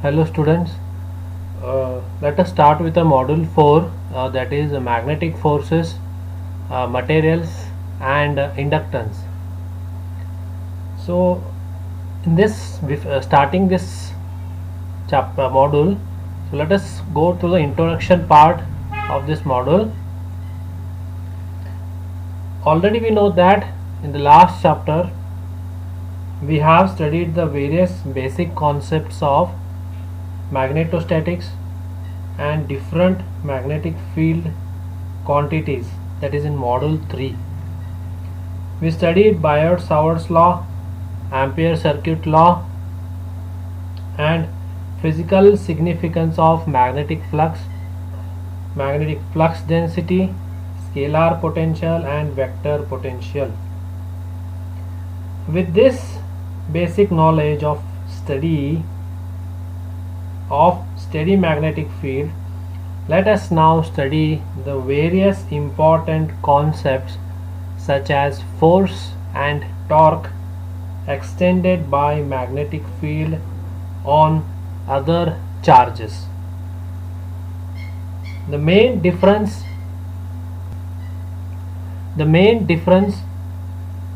Hello students, let us start with a module 4 that is magnetic forces, materials and inductance. So in this starting this chapter module, so let us go to the introduction part of this module. Already we know that in the last chapter we have studied the various basic concepts of magnetostatics and different magnetic field quantities, that is in module 3. We studied Biot-Savart's law, Ampere circuit law and physical significance of magnetic flux density, scalar potential and vector potential. With this basic knowledge of steady magnetic field, let us now study the various important concepts such as force and torque extended by magnetic field on other charges. The main difference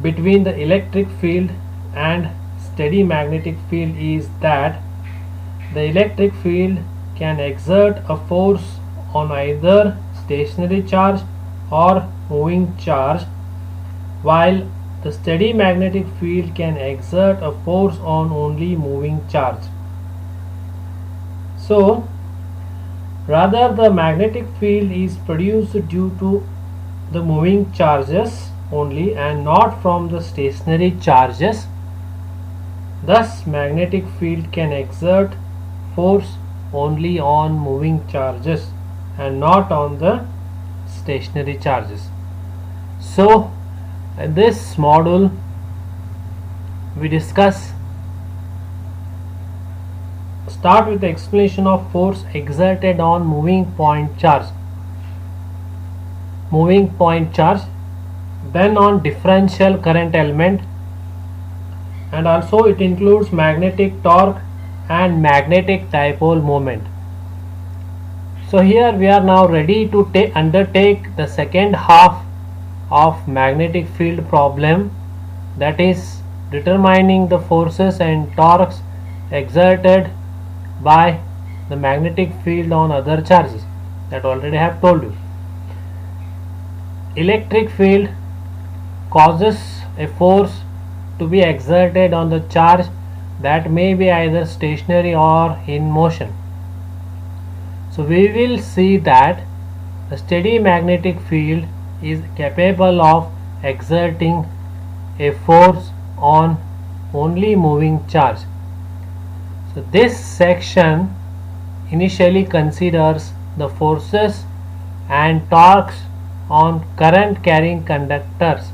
between the electric field and steady magnetic field is that the electric field can exert a force on either stationary charge or moving charge, while the steady magnetic field can exert a force on only moving charge. So, rather the magnetic field is produced due to the moving charges only and not from the stationary charges. Thus, magnetic field can exert force only on moving charges and not on the stationary charges. So in this module we start with the explanation of force exerted on moving point charge, then on differential current element, and also it includes magnetic torque and magnetic dipole moment. So here we are now ready to undertake the second half of magnetic field problem, that is determining the forces and torques exerted by the magnetic field on other charges, that already I have told you. Electric field causes a force to be exerted on the charge that may be either stationary or in motion. So we will see that the steady magnetic field is capable of exerting a force on only moving charge. So this section initially considers the forces and torques on current carrying conductors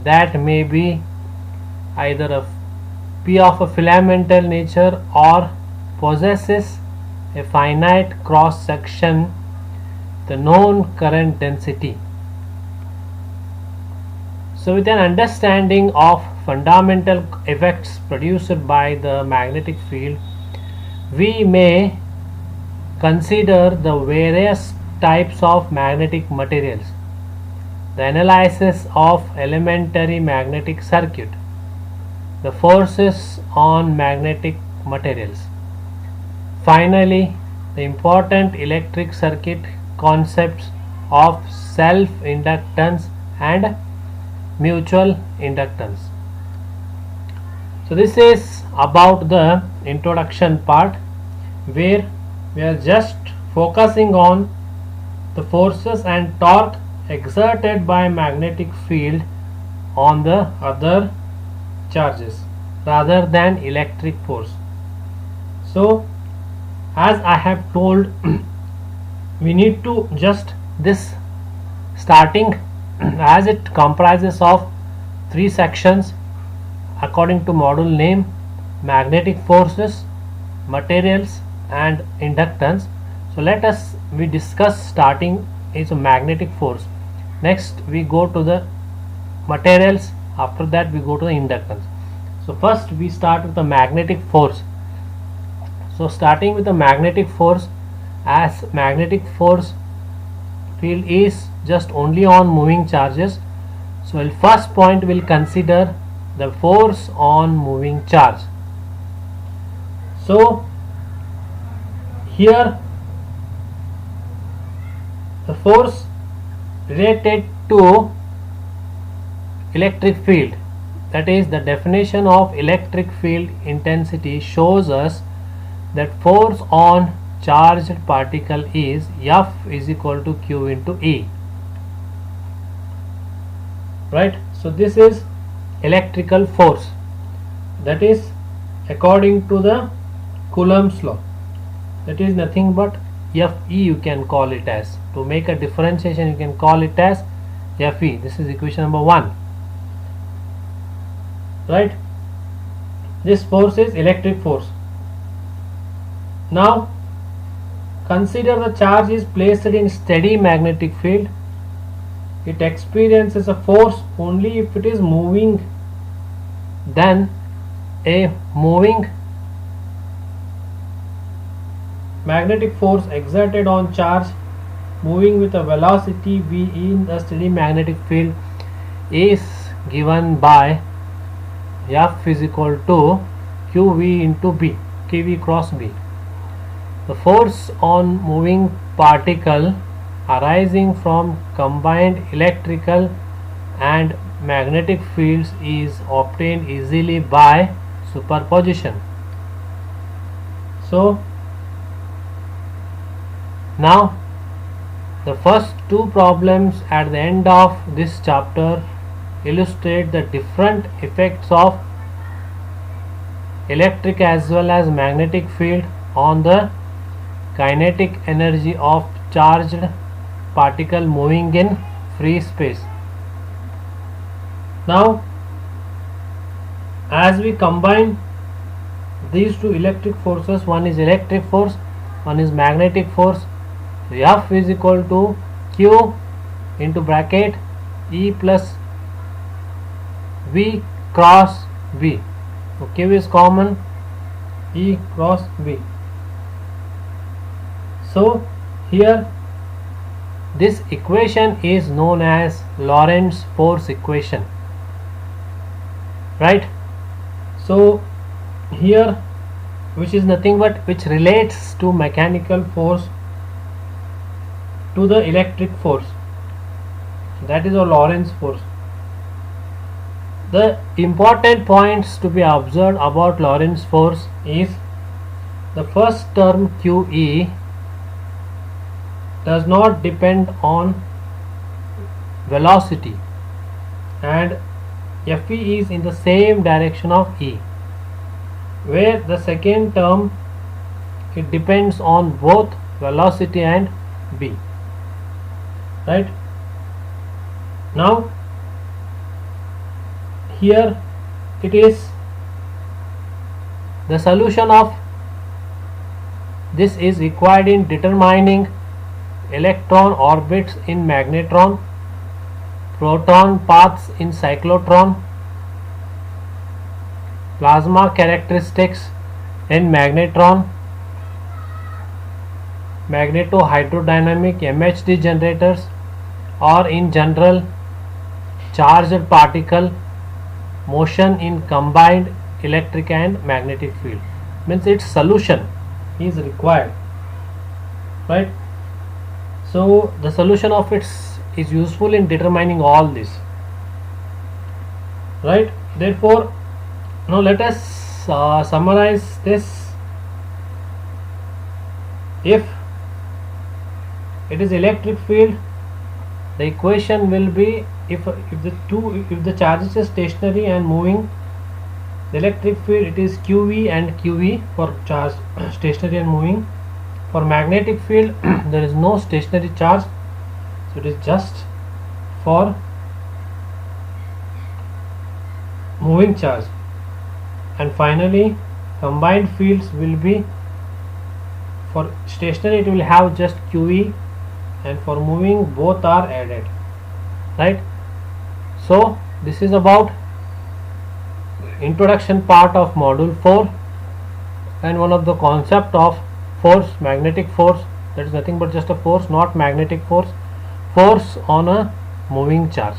that may be either of a filamental nature or possesses a finite cross section, the known current density. So with an understanding of fundamental effects produced by the magnetic field, we may consider the various types of magnetic materials, the analysis of elementary magnetic circuit, the forces on magnetic materials. Finally, the important electric circuit concepts of self-inductance and mutual inductance. So this is about the introduction part, where we are just focusing on the forces and torque exerted by magnetic field on the other charges rather than electric force. So as I have told, we need to just this starting as it comprises of 3 sections according to module name: magnetic forces, materials and inductance. So let us we discuss starting is a magnetic force, next we go to the materials, after that we go to the inductance. So first we start with the magnetic force. So starting with the magnetic force, as magnetic force field is just only on moving charges, so first point we'll consider the force on moving charge. So here the force related to electric field, that is the definition of electric field intensity, shows us that force on charged particle is F is equal to Q into E. Right, so this is electrical force, that is according to the Coulomb's law, that is nothing but Fe, you can call it as, to make a differentiation you can call it as Fe. This is equation number 1. Right, this force is electric force. Now consider the charge is placed in steady magnetic field. It experiences a force only if it is moving. Then a moving magnetic force exerted on charge moving with a velocity v in the steady magnetic field is given by F is equal to QV into B, QV cross B. The force on moving particle arising from combined electrical and magnetic fields is obtained easily by superposition. So now the first two problems at the end of this chapter illustrate the different effects of electric as well as magnetic field on the kinetic energy of charged particle moving in free space. Now as we combine these two electric forces, one is electric force, one is magnetic force, F is equal to Q into bracket E plus V cross V. So Q is common, E cross V. So here this equation is known as Lorentz force equation. Right, so here, which is nothing but which relates to mechanical force to the electric force, that is our Lorentz force. The important points to be observed about Lorentz force is the first term QE does not depend on velocity and Fe is in the same direction of E, where the second term it depends on both velocity and B. Right, now here it is the solution of this is required in determining electron orbits in magnetron, proton paths in cyclotron, plasma characteristics in magnetron, magneto-hydrodynamic MHD generators, or in general charged particle motion in combined electric and magnetic field. Means its solution is required. Right, so the solution of its is useful in determining all this. Right, therefore now let us summarize this. If it is electric field, the equation will be if the charges is stationary and moving, the electric field it is QV and QV for charge stationary and moving. For magnetic field there is no stationary charge, so it is just for moving charge. And finally combined fields will be, for stationary it will have just QE, and for moving both are added. Right, so this is about introduction part of module 4. and one of the concept of force, magnetic force, that is nothing but just a force, not magnetic force, force on a moving charge.